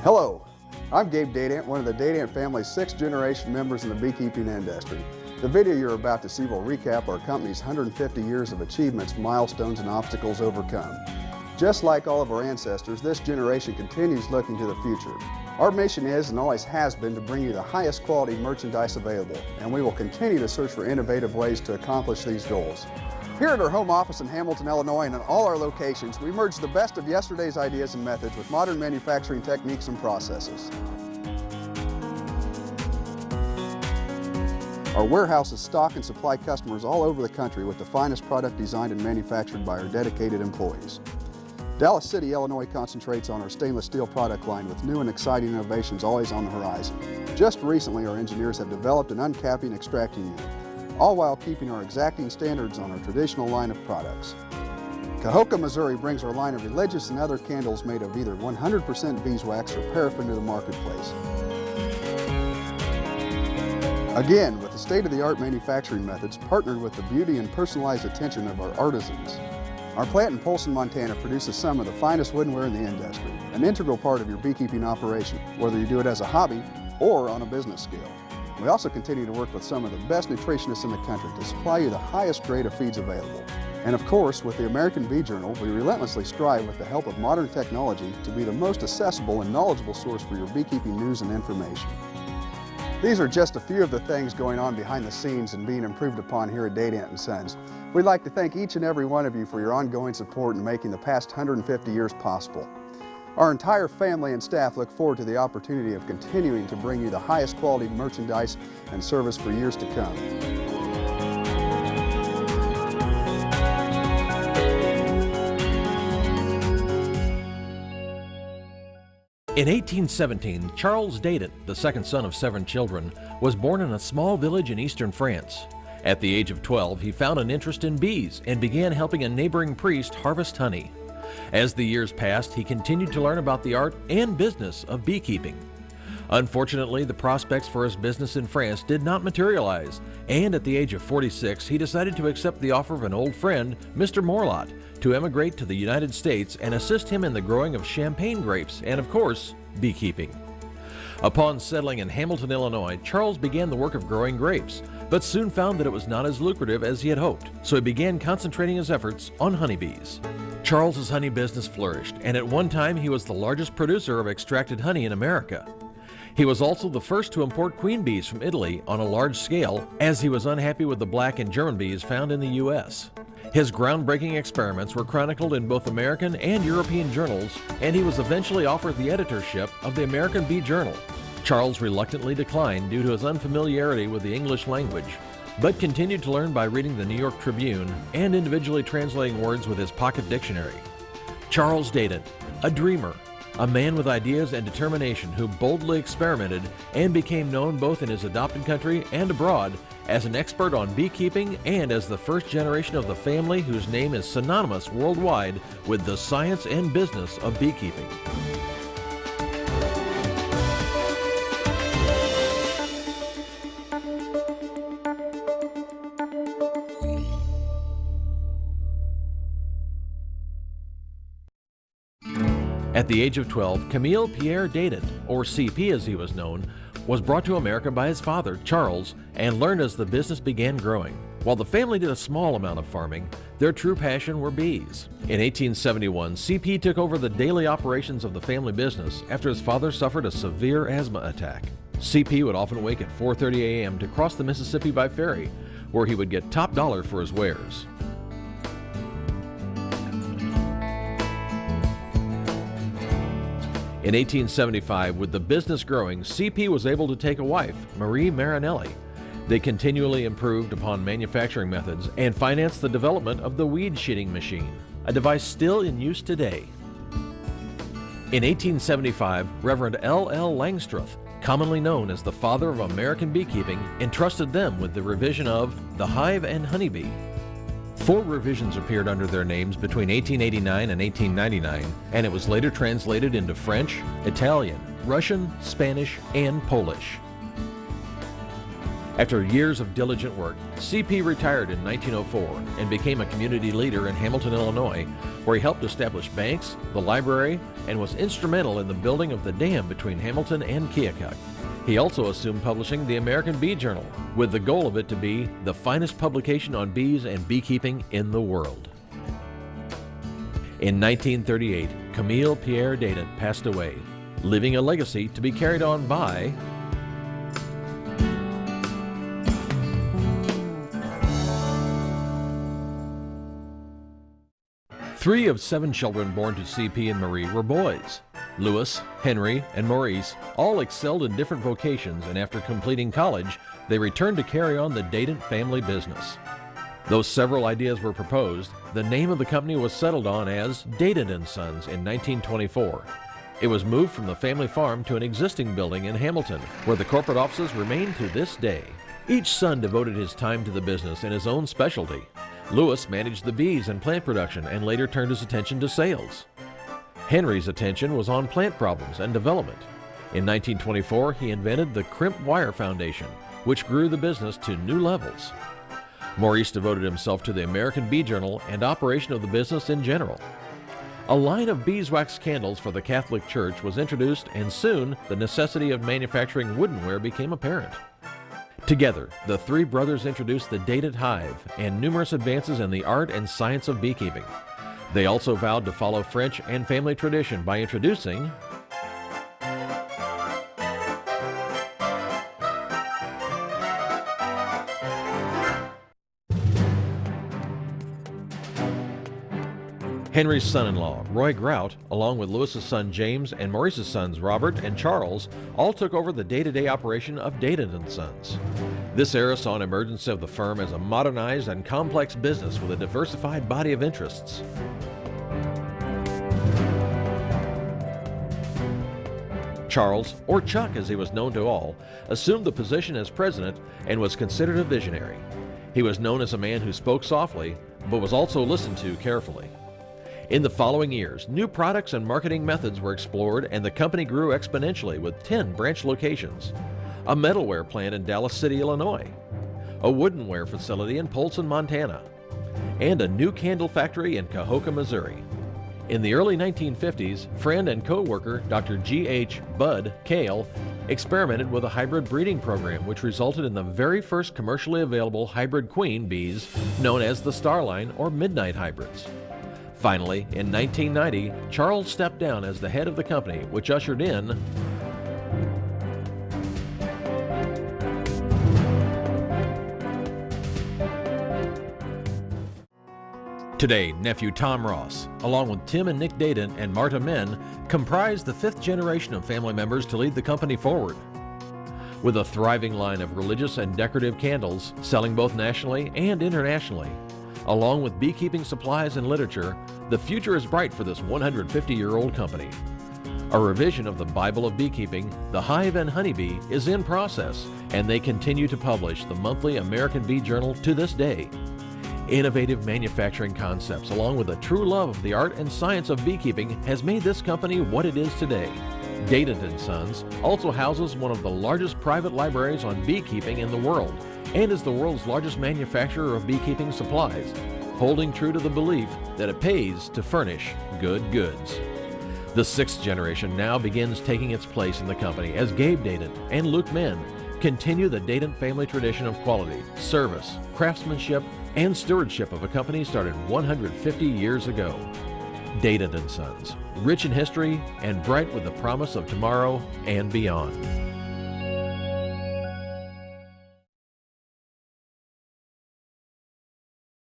Hello, I'm Gabe Dadant, one of the Dadant family's 6th generation members in the beekeeping industry. The video you're about to see will recap our company's 150 years of achievements, milestones, and obstacles overcome. Just like all of our ancestors, this generation continues looking to the future. Our mission is and always has been to bring you the highest quality merchandise available, and we will continue to search for innovative ways to accomplish these goals. Here at our home office in Hamilton, Illinois, and in all our locations, we merge the best of yesterday's ideas and methods with modern manufacturing techniques and processes. Our warehouses stock and supply customers all over the country with the finest product designed and manufactured by our dedicated employees. Dallas City, Illinois concentrates on our stainless steel product line with new and exciting innovations always on the horizon. Just recently, our engineers have developed an uncapping extracting unit, all while keeping our exacting standards on our traditional line of products. Cahokia, Missouri brings our line of religious and other candles made of either 100% beeswax or paraffin to the marketplace. Again, with the state-of-the-art manufacturing methods partnered with the beauty and personalized attention of our artisans. Our plant in Polson, Montana produces some of the finest woodenware in the industry, an integral part of your beekeeping operation, whether you do it as a hobby or on a business scale. We also continue to work with some of the best nutritionists in the country to supply you the highest grade of feeds available. And of course, with the American Bee Journal, we relentlessly strive with the help of modern technology to be the most accessible and knowledgeable source for your beekeeping news and information. These are just a few of the things going on behind the scenes and being improved upon here at Dadant Sons. We'd like to thank each and every one of you for your ongoing support in making the past 150 years possible. Our entire family and staff look forward to the opportunity of continuing to bring you the highest quality merchandise and service for years to come. In 1817, Charles Dadant, the second son of 7 children, was born in a small village in eastern France. At the age of 12, he found an interest in bees and began helping a neighboring priest harvest honey. As the years passed, he continued to learn about the art and business of beekeeping. Unfortunately, the prospects for his business in France did not materialize, and at the age of 46, he decided to accept the offer of an old friend, Mr. Morlott, to emigrate to the United States and assist him in the growing of champagne grapes and, of course, beekeeping. Upon settling in Hamilton, Illinois, Charles began the work of growing grapes, but soon found that it was not as lucrative as he had hoped, so he began concentrating his efforts on honeybees. Charles's honey business flourished, and at one time he was the largest producer of extracted honey in America. He was also the first to import queen bees from Italy on a large scale, as he was unhappy with the black and German bees found in the U.S. His groundbreaking experiments were chronicled in both American and European journals, and he was eventually offered the editorship of the American Bee Journal. Charles reluctantly declined due to his unfamiliarity with the English language, but continued to learn by reading the New York Tribune and individually translating words with his pocket dictionary. Charles Dadant, a dreamer, a man with ideas and determination who boldly experimented and became known both in his adopted country and abroad as an expert on beekeeping and as the first generation of the family whose name is synonymous worldwide with the science and business of beekeeping. At the age of 12, Camille Pierre Dadant, or CP as he was known, was brought to America by his father, Charles, and learned as the business began growing. While the family did a small amount of farming, their true passion were bees. In 1871, CP took over the daily operations of the family business after his father suffered a severe asthma attack. CP would often wake at 4:30 a.m. to cross the Mississippi by ferry, where he would get top dollar for his wares. In 1875, with the business growing, CP was able to take a wife, Marie Marinelli. They continually improved upon manufacturing methods and financed the development of the weed sheeting machine, a device still in use today. In 1875, Reverend L.L. Langstroth, commonly known as the father of American beekeeping, entrusted them with the revision of The Hive and Honeybee. 4 revisions appeared under their names between 1889 and 1899, and it was later translated into French, Italian, Russian, Spanish, and Polish. After years of diligent work, CP retired in 1904 and became a community leader in Hamilton, Illinois, where he helped establish banks, the library, and was instrumental in the building of the dam between Hamilton and Keokuk. He also assumed publishing the American Bee Journal, with the goal of it to be the finest publication on bees and beekeeping in the world. In 1938, Camille Pierre Dadant passed away, leaving a legacy to be carried on by Three of 7 children born to CP and Marie were boys. Louis, Henry, and Maurice all excelled in different vocations, and after completing college, they returned to carry on the Dadant family business. Though several ideas were proposed, the name of the company was settled on as Dadant Sons in 1924. It was moved from the family farm to an existing building in Hamilton, where the corporate offices remain to this day. Each son devoted his time to the business in his own specialty. Louis managed the bees and plant production and later turned his attention to sales. Henry's attention was on plant problems and development. In 1924, he invented the crimp wire foundation, which grew the business to new levels. Maurice devoted himself to the American Bee Journal and operation of the business in general. A line of beeswax candles for the Catholic Church was introduced, and soon the necessity of manufacturing woodenware became apparent. Together, the three brothers introduced the Dadant hive and numerous advances in the art and science of beekeeping. They also vowed to follow French and family tradition by introducing Henry's son-in-law, Roy Grout, along with Louis's son James and Maurice's sons Robert and Charles, all took over the day-to-day operation of Dadant Sons. This era saw an emergence of the firm as a modernized and complex business with a diversified body of interests. Charles, or Chuck as he was known to all, assumed the position as president and was considered a visionary. He was known as a man who spoke softly, but was also listened to carefully. In the following years, new products and marketing methods were explored, and the company grew exponentially with 10 branch locations, a metalware plant in Dallas City, Illinois, a woodenware facility in Polson, Montana, and a new candle factory in Cahokia, Missouri. In the early 1950s, friend and co-worker Dr. G.H. Bud Kale experimented with a hybrid breeding program, which resulted in the very first commercially available hybrid queen bees known as the Starline or Midnight hybrids. Finally, in 1990, Charles stepped down as the head of the company, which ushered in Today, nephew Tom Ross, along with Tim and Nick Dadant and Marta Men, comprise the 5th generation of family members to lead the company forward. With a thriving line of religious and decorative candles, selling both nationally and internationally, along with beekeeping supplies and literature, the future is bright for this 150-year-old company. A revision of the Bible of Beekeeping, The Hive and Honeybee, is in process, and they continue to publish the monthly American Bee Journal to this day. Innovative manufacturing concepts, along with a true love of the art and science of beekeeping, has made this company what it is today. Dadant Sons also houses one of the largest private libraries on beekeeping in the world, and is the world's largest manufacturer of beekeeping supplies, holding true to the belief that it pays to furnish good goods. The 6th generation now begins taking its place in the company as Gabe Dadant and Luke Men continue the Dadant family tradition of quality, service, craftsmanship, and stewardship of a company started 150 years ago. Dadant Sons, rich in history and bright with the promise of tomorrow and beyond.